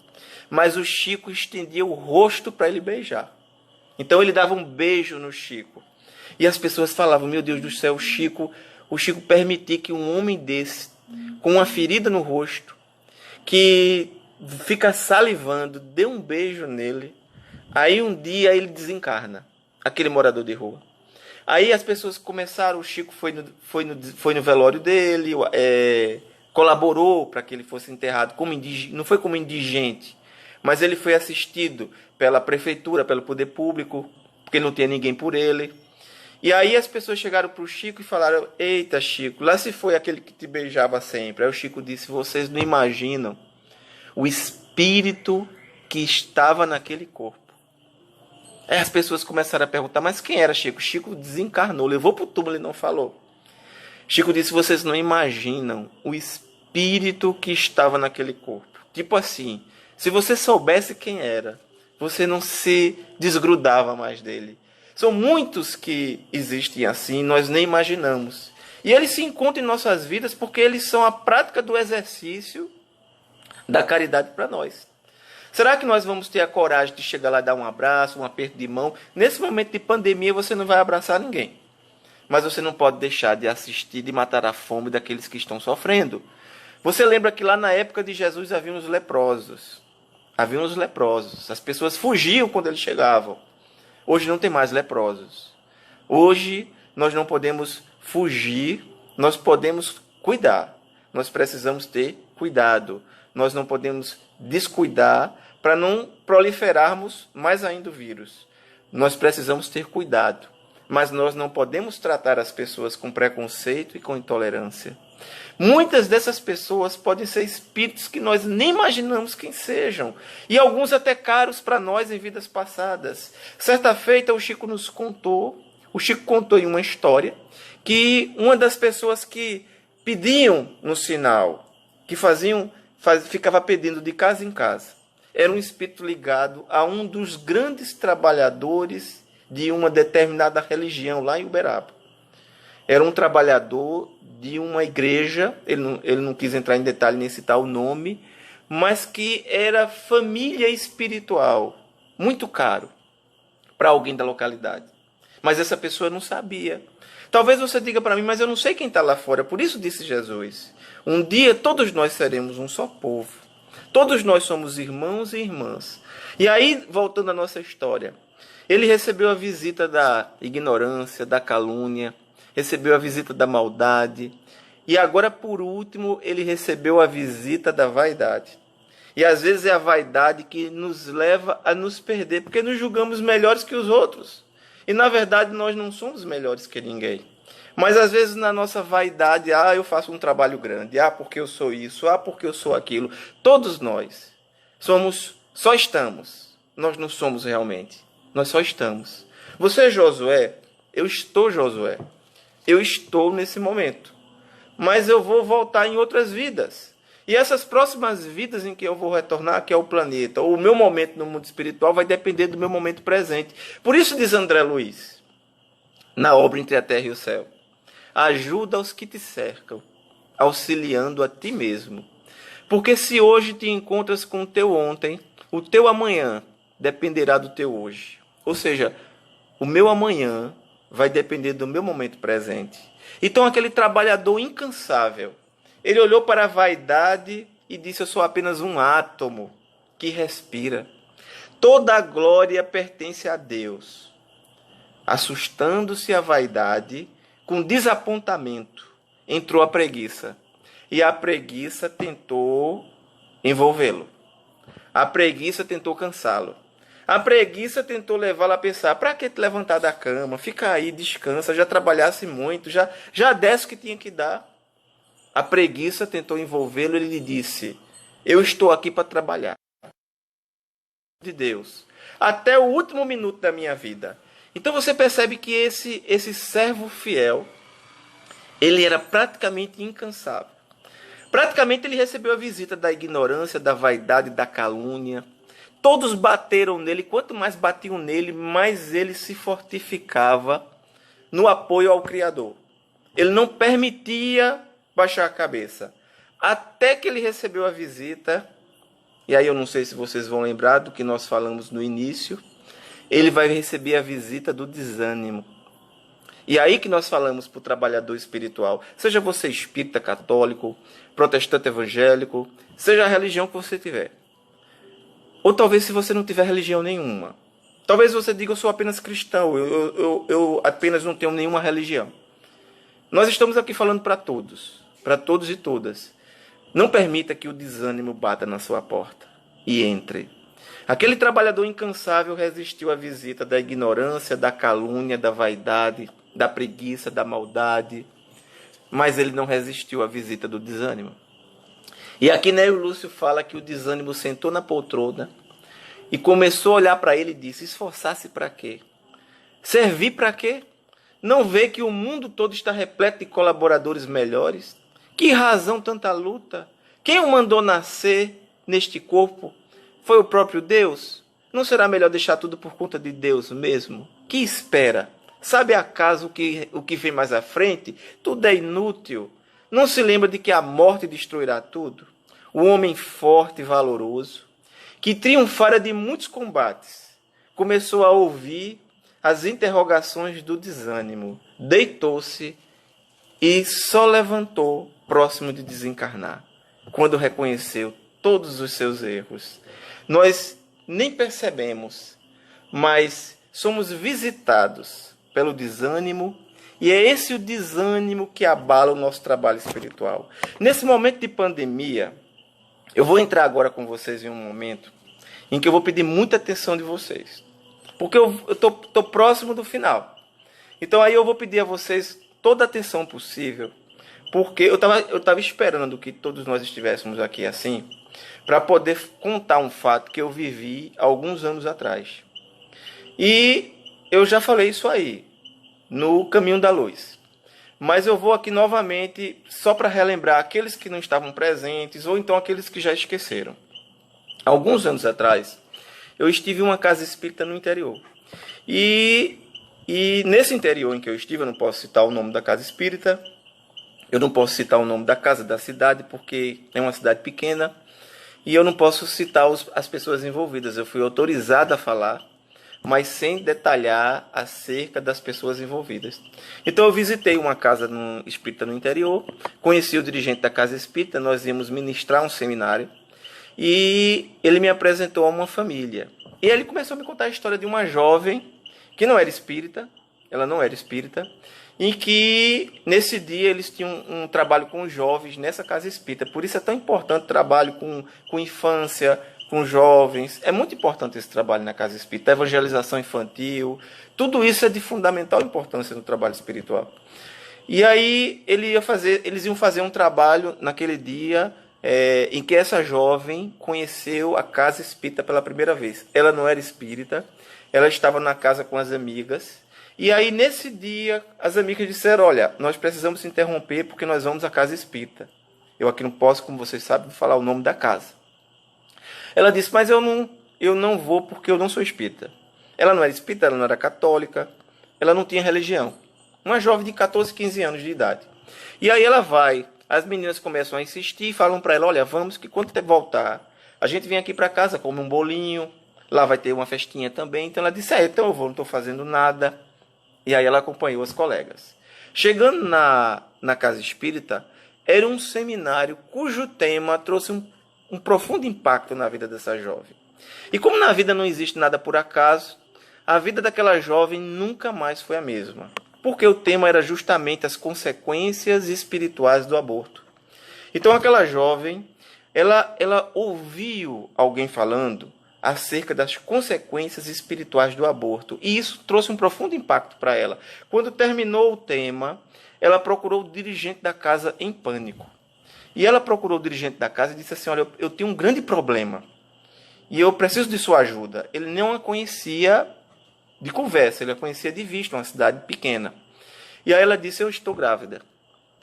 Mas o Chico estendia o rosto para ele beijar. Então ele dava um beijo no Chico. E as pessoas falavam: meu Deus do céu, o Chico permitiu que um homem desse, com uma ferida no rosto, que fica salivando, dê um beijo nele. Aí um dia ele desencarna, aquele morador de rua. Aí as pessoas começaram, o Chico foi no velório dele, colaborou para que ele fosse enterrado como indigente, não foi como indigente, mas ele foi assistido pela prefeitura, pelo poder público, porque não tinha ninguém por ele. E aí as pessoas chegaram para o Chico e falaram: eita, Chico, lá se foi aquele que te beijava sempre. Aí o Chico disse: vocês não imaginam o espírito que estava naquele corpo. Aí as pessoas começaram a perguntar: mas quem era Chico? Chico desencarnou, levou para o túmulo e não falou. Chico disse: vocês não imaginam o espírito que estava naquele corpo. Tipo assim, se você soubesse quem era, você não se desgrudava mais dele. São muitos que existem assim, nós nem imaginamos. E eles se encontram em nossas vidas porque eles são a prática do exercício da caridade para nós. Será que nós vamos ter a coragem de chegar lá e dar um abraço, um aperto de mão? Nesse momento de pandemia você não vai abraçar ninguém. Mas você não pode deixar de assistir, de matar a fome daqueles que estão sofrendo. Você lembra que lá na época de Jesus haviam os leprosos. Haviam os leprosos. As pessoas fugiam quando eles chegavam. Hoje não tem mais leprosos. Hoje nós não podemos fugir, nós podemos cuidar. Nós precisamos ter cuidado. Nós não podemos descuidar para não proliferarmos mais ainda o vírus. Nós precisamos ter cuidado. Mas nós não podemos tratar as pessoas com preconceito e com intolerância. Muitas dessas pessoas podem ser espíritos que nós nem imaginamos quem sejam. E alguns até caros para nós em vidas passadas. Certa feita o Chico contou em uma história que uma das pessoas que pediam no sinal, que ficava pedindo de casa em casa, era um espírito ligado a um dos grandes trabalhadores de uma determinada religião lá em Uberaba. Era um trabalhador de uma igreja, ele não quis entrar em detalhe nem citar o nome, mas que era família espiritual, muito caro para alguém da localidade. Mas essa pessoa não sabia. Talvez você diga para mim: mas eu não sei quem está lá fora. Por isso disse Jesus: um dia todos nós seremos um só povo. Todos nós somos irmãos e irmãs. E aí, voltando à nossa história, ele recebeu a visita da ignorância, da calúnia, recebeu a visita da maldade. E agora, por último, ele recebeu a visita da vaidade. E às vezes é a vaidade que nos leva a nos perder, porque nos julgamos melhores que os outros. E na verdade nós não somos melhores que ninguém. Mas às vezes na nossa vaidade: eu faço um trabalho grande, porque eu sou isso, porque eu sou aquilo. Todos nós só estamos. Nós não somos realmente. Nós só estamos. Você é Josué? Eu estou Josué. Eu estou nesse momento. Mas eu vou voltar em outras vidas. E essas próximas vidas em que eu vou retornar, que é o planeta, ou o meu momento no mundo espiritual, vai depender do meu momento presente. Por isso diz André Luiz, na obra Entre a Terra e o Céu: ajuda os que te cercam, auxiliando a ti mesmo. Porque se hoje te encontras com o teu ontem, o teu amanhã dependerá do teu hoje. Ou seja, o meu amanhã vai depender do meu momento presente. Então aquele trabalhador incansável, ele olhou para a vaidade e disse: eu sou apenas um átomo que respira. Toda a glória pertence a Deus. Assustando-se a vaidade, com desapontamento, entrou a preguiça. E a preguiça tentou envolvê-lo. A preguiça tentou cansá-lo. A preguiça tentou levá-lo a pensar: para que te levantar da cama? Fica aí, descansa, já trabalhasse muito, já desse o que tinha que dar. A preguiça tentou envolvê-lo e ele lhe disse: eu estou aqui para trabalhar. De Deus. Até o último minuto da minha vida. Então você percebe que esse servo fiel, ele era praticamente incansável. Praticamente ele recebeu a visita da ignorância, da vaidade, da calúnia. Todos bateram nele. Quanto mais batiam nele, mais ele se fortificava no apoio ao Criador. Ele não permitia baixar a cabeça. Até que ele recebeu a visita, e aí eu não sei se vocês vão lembrar do que nós falamos no início, ele vai receber a visita do desânimo. E aí que nós falamos para o trabalhador espiritual, seja você espírita, católico, protestante evangélico, seja a religião que você tiver. Ou talvez se você não tiver religião nenhuma. Talvez você diga, eu sou apenas cristão, eu apenas não tenho nenhuma religião. Nós estamos aqui falando para todos e todas. Não permita que o desânimo bata na sua porta e entre. Aquele trabalhador incansável resistiu à visita da ignorância, da calúnia, da vaidade, da preguiça, da maldade, mas ele não resistiu à visita do desânimo. E aqui Nélio Lúcio fala que o desânimo sentou na poltrona e começou a olhar para ele e disse, esforçar-se para quê? Servir para quê? Não vê que o mundo todo está repleto de colaboradores melhores? Que razão tanta luta? Quem o mandou nascer neste corpo? Foi o próprio Deus? Não será melhor deixar tudo por conta de Deus mesmo? Que espera? Sabe acaso o que vem mais à frente? Tudo é inútil. Não se lembra de que a morte destruirá tudo? O homem forte e valoroso, que triunfara de muitos combates, começou a ouvir as interrogações do desânimo, deitou-se e só levantou próximo de desencarnar, quando reconheceu todos os seus erros. Nós nem percebemos, mas somos visitados pelo desânimo, e é esse o desânimo que abala o nosso trabalho espiritual. Nesse momento de pandemia, eu vou entrar agora com vocês em um momento em que eu vou pedir muita atenção de vocês, porque eu estou próximo do final. Então aí eu vou pedir a vocês toda a atenção possível, porque eu tava esperando que todos nós estivéssemos aqui assim, para poder contar um fato que eu vivi alguns anos atrás. E eu já falei isso aí, no Caminho da Luz. Mas eu vou aqui novamente, só para relembrar aqueles que não estavam presentes, ou então aqueles que já esqueceram. Alguns anos atrás, eu estive em uma casa espírita no interior. E nesse interior em que eu estive, eu não posso citar o nome da casa espírita, eu não posso citar o nome da casa, da cidade, porque é uma cidade pequena, e eu não posso citar as pessoas envolvidas. Eu fui autorizado a falar, mas sem detalhar acerca das pessoas envolvidas. Então eu visitei uma casa espírita no interior, conheci o dirigente da casa espírita, nós íamos ministrar um seminário, e ele me apresentou a uma família. E ele começou a me contar a história de uma jovem que não era espírita, ela não era espírita, em que nesse dia eles tinham um trabalho com os jovens nessa casa espírita. Por isso é tão importante o trabalho com infância, com jovens. É muito importante esse trabalho na casa espírita, a evangelização infantil, tudo isso é de fundamental importância no trabalho espiritual. E aí eles iam fazer um trabalho naquele dia em que essa jovem conheceu a casa espírita pela primeira vez. Ela não era espírita, ela estava na casa com as amigas. E aí, nesse dia, as amigas disseram, olha, nós precisamos interromper porque nós vamos à casa espírita. Eu aqui não posso, como vocês sabem, falar o nome da casa. Ela disse, mas eu não vou porque eu não sou espírita. Ela não era espírita, ela não era católica, ela não tinha religião. Uma jovem de 14, 15 anos de idade. E aí ela vai, as meninas começam a insistir, falam para ela, olha, vamos que quando voltar, a gente vem aqui para casa, come um bolinho, lá vai ter uma festinha também. Então ela disse, então eu vou, não estou fazendo nada. E aí ela acompanhou as colegas. Chegando na casa espírita, era um seminário cujo tema trouxe um profundo impacto na vida dessa jovem. E como na vida não existe nada por acaso, a vida daquela jovem nunca mais foi a mesma. Porque o tema era justamente as consequências espirituais do aborto. Então aquela jovem, ela ouviu alguém falando acerca das consequências espirituais do aborto. E isso trouxe um profundo impacto para ela. Quando terminou o tema, ela procurou o dirigente da casa em pânico. E ela procurou o dirigente da casa e disse assim, olha, eu tenho um grande problema e eu preciso de sua ajuda. Ele não a conhecia de conversa, ele a conhecia de vista, uma cidade pequena. E aí ela disse, eu estou grávida.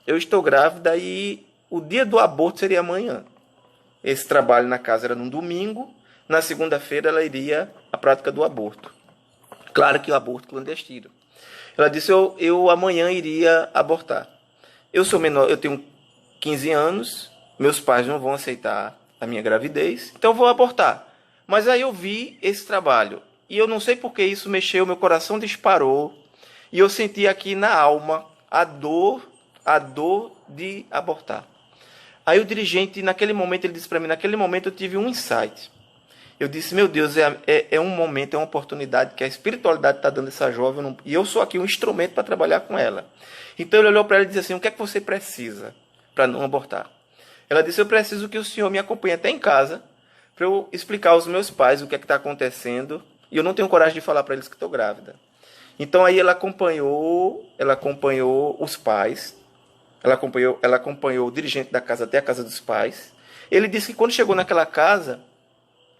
Eu estou grávida e o dia do aborto seria amanhã. Esse trabalho na casa era num domingo. Na segunda-feira ela iria à prática do aborto. Claro que o aborto clandestino. Ela disse, eu amanhã iria abortar. Eu sou menor, eu tenho 15 anos, meus pais não vão aceitar a minha gravidez, então eu vou abortar. Mas aí eu vi esse trabalho, e eu não sei porque isso mexeu, meu coração disparou, E eu senti aqui na alma a dor de abortar. Aí o dirigente, naquele momento, ele disse para mim, naquele momento eu tive um insight. Eu disse, meu Deus, é um momento, é uma oportunidade que a espiritualidade está dando a essa jovem, e eu sou aqui um instrumento para trabalhar com ela. Então ele olhou para ela e disse assim, o que é que você precisa para não abortar? Ela disse, eu preciso que o senhor me acompanhe até em casa, para eu explicar aos meus pais o que é que está acontecendo, e eu não tenho coragem de falar para eles que estou grávida. Então aí ela acompanhou os pais, ela acompanhou o dirigente da casa até a casa dos pais. Ele disse que quando chegou naquela casa,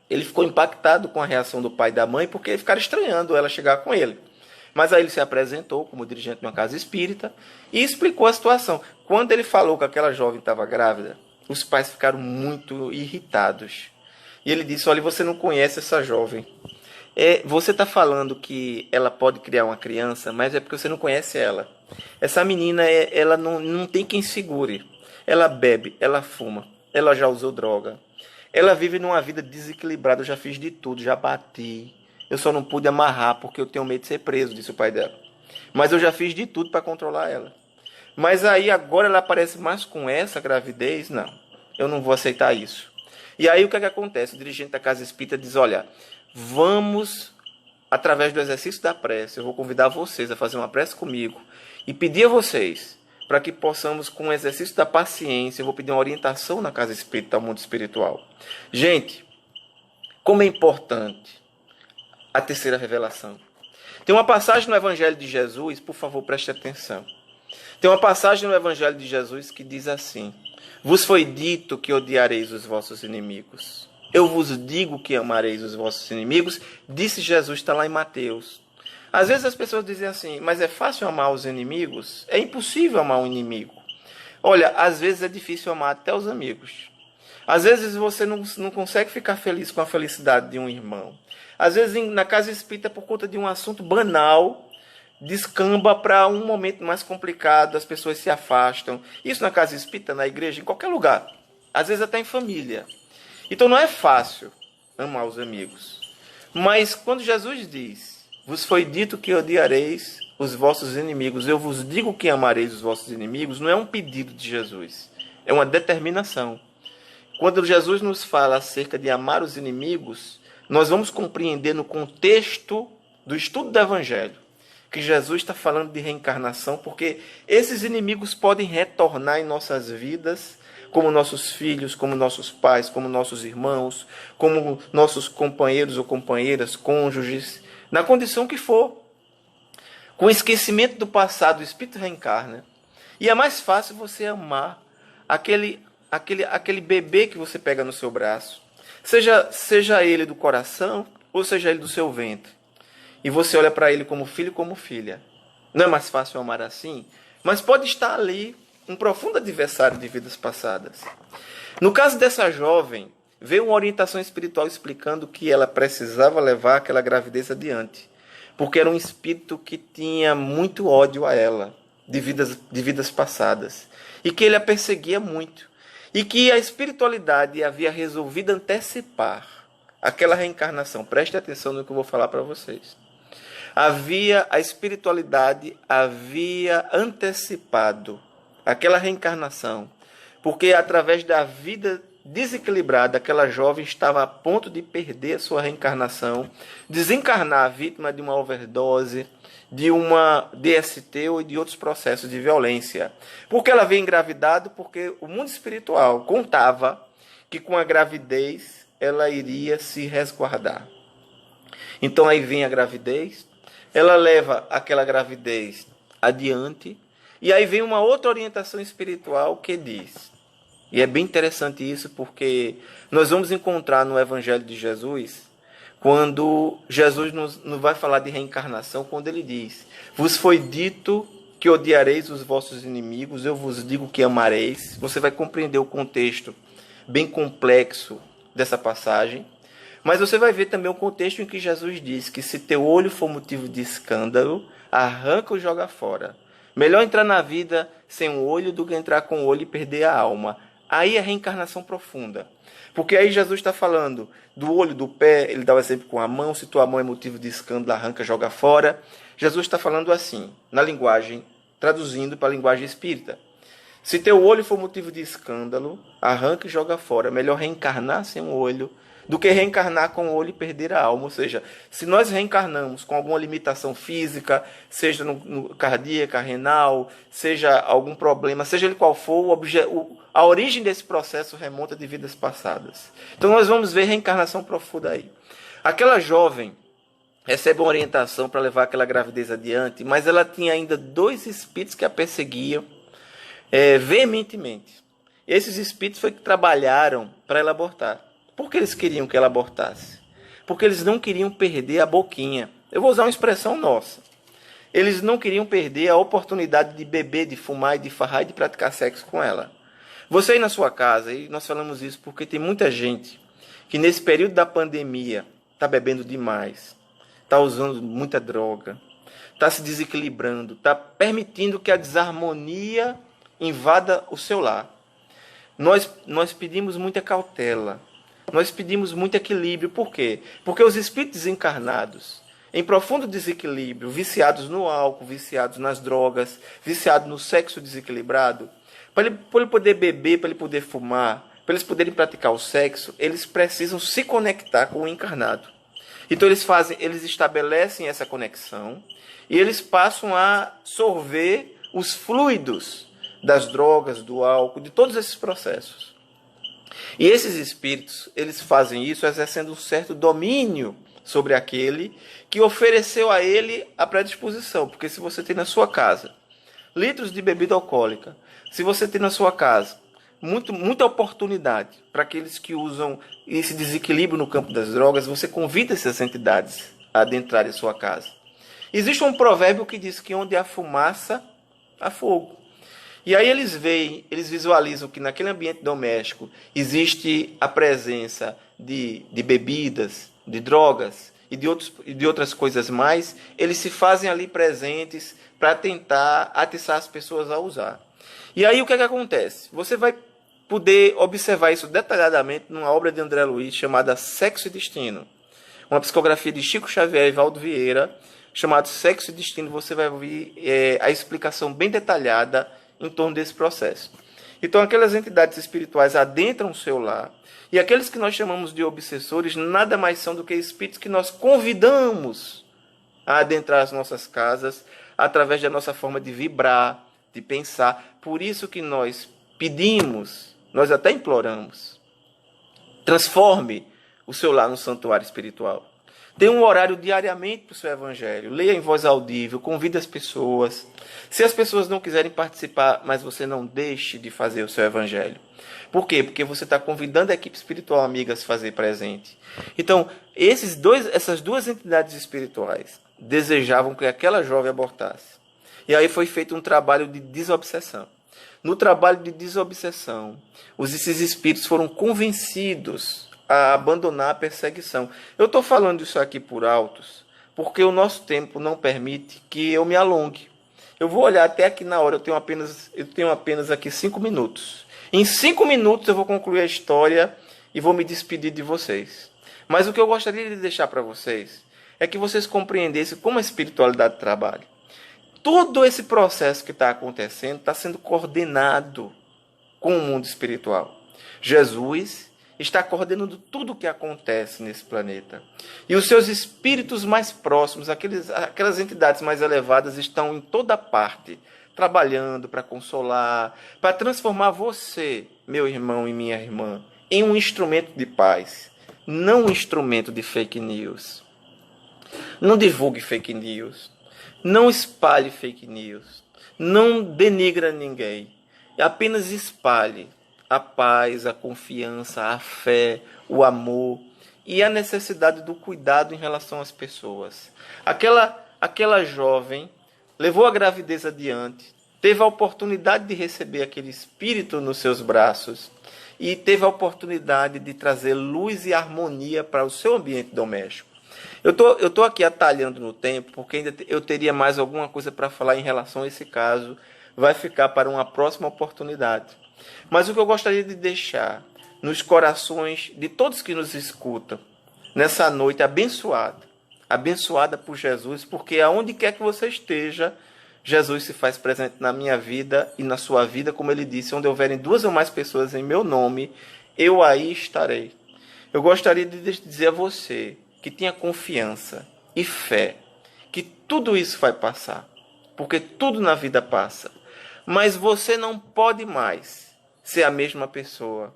ele ficou impactado com a reação do pai e da mãe, porque ficaram estranhando ela chegar com ele. Mas aí ele se apresentou como dirigente de uma casa espírita e explicou a situação. Quando ele falou que aquela jovem estava grávida, os pais ficaram muito irritados. E ele disse, olha, você não conhece essa jovem. Você está falando que ela pode criar uma criança, mas é porque você não conhece ela. Essa menina, ela não tem quem segure. Ela bebe, ela fuma, ela já usou droga. Ela vive numa vida desequilibrada, eu já fiz de tudo, já bati. Eu só não pude amarrar porque eu tenho medo de ser preso, disse o pai dela. Mas eu já fiz de tudo para controlar ela. Mas aí agora ela aparece mais com essa gravidez? Não, eu não vou aceitar isso. E aí o que é que acontece? O dirigente da casa espírita diz, olha, vamos, através do exercício da prece, eu vou convidar vocês a fazer uma prece comigo e pedir a vocês para que possamos, com o exercício da paciência, eu vou pedir uma orientação na casa espírita, ao mundo espiritual. Gente, como é importante a terceira revelação. Tem uma passagem no Evangelho de Jesus, por favor, preste atenção. Tem uma passagem no Evangelho de Jesus que diz assim, vos foi dito que odiareis os vossos inimigos. Eu vos digo que amareis os vossos inimigos, disse Jesus, está lá em Mateus. Às vezes as pessoas dizem assim, mas é fácil amar os inimigos? É impossível amar um inimigo. Olha, às vezes é difícil amar até os amigos. Às vezes você não consegue ficar feliz com a felicidade de um irmão. Às vezes na casa espírita, por conta de um assunto banal, descamba para um momento mais complicado, as pessoas se afastam. Isso na casa espírita, na igreja, em qualquer lugar. Às vezes até em família. Então não é fácil amar os amigos. Mas quando Jesus diz, vos foi dito que odiareis os vossos inimigos, eu vos digo que amareis os vossos inimigos, não é um pedido de Jesus, é uma determinação. Quando Jesus nos fala acerca de amar os inimigos, nós vamos compreender no contexto do estudo do Evangelho que Jesus está falando de reencarnação, porque esses inimigos podem retornar em nossas vidas, como nossos filhos, como nossos pais, como nossos irmãos, como nossos companheiros ou companheiras, cônjuges, na condição que for. Com o esquecimento do passado, o espírito reencarna. E é mais fácil você amar aquele bebê que você pega no seu braço, seja ele do coração ou seja ele do seu ventre. E você olha para ele como filho, como filha. Não é mais fácil amar assim? Mas pode estar ali um profundo adversário de vidas passadas. No caso dessa jovem, veio uma orientação espiritual explicando que ela precisava levar aquela gravidez adiante, porque era um espírito que tinha muito ódio a ela, de vidas passadas, e que ele a perseguia muito, e que a espiritualidade havia resolvido antecipar aquela reencarnação. Preste atenção no que eu vou falar para vocês. A espiritualidade havia antecipado aquela reencarnação, porque através da vida desequilibrada, aquela jovem estava a ponto de perder a sua reencarnação, desencarnar vítima de uma overdose, de uma DST ou de outros processos de violência. Porque ela veio engravidada, porque o mundo espiritual contava que com a gravidez ela iria se resguardar. Então aí vem a gravidez, ela leva aquela gravidez adiante, e aí vem uma outra orientação espiritual que diz, e é bem interessante isso, porque nós vamos encontrar no Evangelho de Jesus, quando Jesus nos vai falar de reencarnação, quando ele diz, vos foi dito que odiareis os vossos inimigos, eu vos digo que amareis. Você vai compreender o contexto bem complexo dessa passagem, mas você vai ver também o contexto em que Jesus diz que se teu olho for motivo de escândalo, arranca ou joga fora. Melhor entrar na vida sem um olho do que entrar com o olho e perder a alma. Aí é reencarnação profunda. Porque aí Jesus está falando do olho, do pé, ele dá o exemplo com a mão, se tua mão é motivo de escândalo, arranca, joga fora. Jesus está falando assim, na linguagem, traduzindo para a linguagem espírita. Se teu olho for motivo de escândalo, arranca e joga fora. Melhor reencarnar sem um olho do que reencarnar com o olho e perder a alma. Ou seja, se nós reencarnamos com alguma limitação física, seja no cardíaca, renal, seja algum problema, seja ele qual for, a origem desse processo remonta de vidas passadas. Então nós vamos ver reencarnação profunda aí. Aquela jovem recebe uma orientação para levar aquela gravidez adiante, mas ela tinha ainda 2 espíritos que a perseguiam veementemente. Esses espíritos foi que trabalharam para ela abortar. Por que eles queriam que ela abortasse? Porque eles não queriam perder a boquinha. Eu vou usar uma expressão nossa. Eles não queriam perder a oportunidade de beber, de fumar, de farrar e de praticar sexo com ela. Você aí na sua casa, e nós falamos isso porque tem muita gente que nesse período da pandemia está bebendo demais, está usando muita droga, está se desequilibrando, está permitindo que a desarmonia invada o seu lar. Nós pedimos muita cautela, nós pedimos muito equilíbrio. Por quê? Porque os espíritos desencarnados, em profundo desequilíbrio, viciados no álcool, viciados nas drogas, viciados no sexo desequilibrado, para ele poder beber, para ele poder fumar, para eles poderem praticar o sexo, eles precisam se conectar com o encarnado. Então eles estabelecem essa conexão e eles passam a sorver os fluidos das drogas, do álcool, de todos esses processos. E esses espíritos, eles fazem isso exercendo um certo domínio sobre aquele que ofereceu a ele a predisposição. Porque se você tem na sua casa litros de bebida alcoólica, se você tem na sua casa muita oportunidade para aqueles que usam esse desequilíbrio no campo das drogas, você convida essas entidades a adentrarem a sua casa. Existe um provérbio que diz que onde há fumaça, há fogo. E aí eles visualizam que naquele ambiente doméstico existe a presença de bebidas, de drogas e de outras coisas mais. Eles se fazem ali presentes para tentar atiçar as pessoas a usar. E aí o que acontece? Você vai poder observar isso detalhadamente numa obra de André Luiz chamada Sexo e Destino. Uma psicografia de Chico Xavier e Valdo Vieira, chamado Sexo e Destino. Você vai ouvir a explicação bem detalhada em torno desse processo. Então aquelas entidades espirituais adentram o seu lar, e aqueles que nós chamamos de obsessores nada mais são do que espíritos que nós convidamos a adentrar as nossas casas através da nossa forma de vibrar, de pensar. Por isso que nós pedimos, nós até imploramos, transforme o seu lar no santuário espiritual. Dê um horário diariamente para o seu evangelho. Leia em voz audível, convide as pessoas. Se as pessoas não quiserem participar, mas você não deixe de fazer o seu evangelho. Por quê? Porque você está convidando a equipe espiritual amiga a se fazer presente. Então, essas duas entidades espirituais desejavam que aquela jovem abortasse. E aí foi feito um trabalho de desobsessão. No trabalho de desobsessão, esses espíritos foram convencidos a abandonar a perseguição. Eu estou falando isso aqui por altos, porque o nosso tempo não permite que eu me alongue. Eu vou olhar até aqui na hora, eu tenho apenas aqui 5 minutos. Em 5 minutos eu vou concluir a história e vou me despedir de vocês. Mas o que eu gostaria de deixar para vocês é que vocês compreendessem como a espiritualidade trabalha. Todo esse processo que está acontecendo está sendo coordenado com o mundo espiritual. Jesus está coordenando tudo o que acontece nesse planeta. E os seus espíritos mais próximos, aquelas entidades mais elevadas, estão em toda parte, trabalhando para consolar, para transformar você, meu irmão e minha irmã, em um instrumento de paz, não um instrumento de fake news. Não divulgue fake news, não espalhe fake news, não denigra ninguém, apenas espalhe a paz, a confiança, a fé, o amor e a necessidade do cuidado em relação às pessoas. Aquela jovem levou a gravidez adiante, teve a oportunidade de receber aquele espírito nos seus braços e teve a oportunidade de trazer luz e harmonia para o seu ambiente doméstico. Eu tô aqui atalhando no tempo, porque ainda eu teria mais alguma coisa para falar em relação a esse caso. Vai ficar para uma próxima oportunidade. Mas o que eu gostaria de deixar nos corações de todos que nos escutam, nessa noite abençoada, abençoada por Jesus, porque aonde quer que você esteja, Jesus se faz presente na minha vida e na sua vida, como ele disse, onde houverem 2 ou mais pessoas em meu nome, eu aí estarei. Eu gostaria de dizer a você que tenha confiança e fé, que tudo isso vai passar, porque tudo na vida passa. Mas você não pode mais ser a mesma pessoa.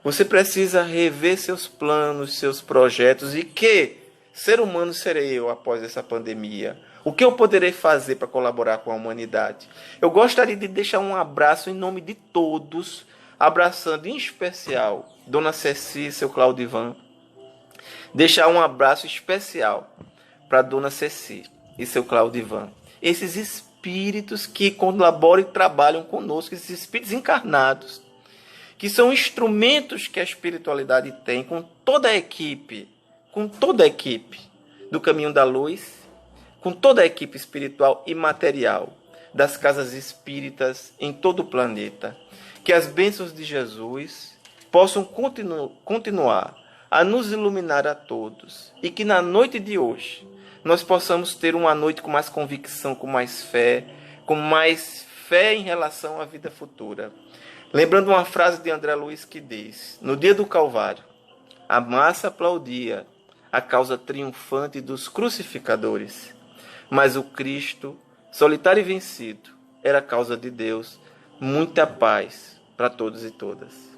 Você precisa rever seus planos, seus projetos e que ser humano serei eu após essa pandemia. O que eu poderei fazer para colaborar com a humanidade? Eu gostaria de deixar um abraço em nome de todos, abraçando em especial Dona Ceci e seu Claudivan. Deixar um abraço especial para Dona Ceci e seu Claudivan. Esses espíritos que colaboram e trabalham conosco, esses espíritos encarnados, que são instrumentos que a espiritualidade tem com toda a equipe do Caminho da Luz, com toda a equipe espiritual e material das casas espíritas em todo o planeta. Que as bênçãos de Jesus possam continuar a nos iluminar a todos e que na noite de hoje nós possamos ter uma noite com mais convicção, com mais fé em relação à vida futura. Lembrando uma frase de André Luiz que diz: no dia do Calvário, a massa aplaudia a causa triunfante dos crucificadores, mas o Cristo, solitário e vencido, era a causa de Deus. Muita paz para todos e todas.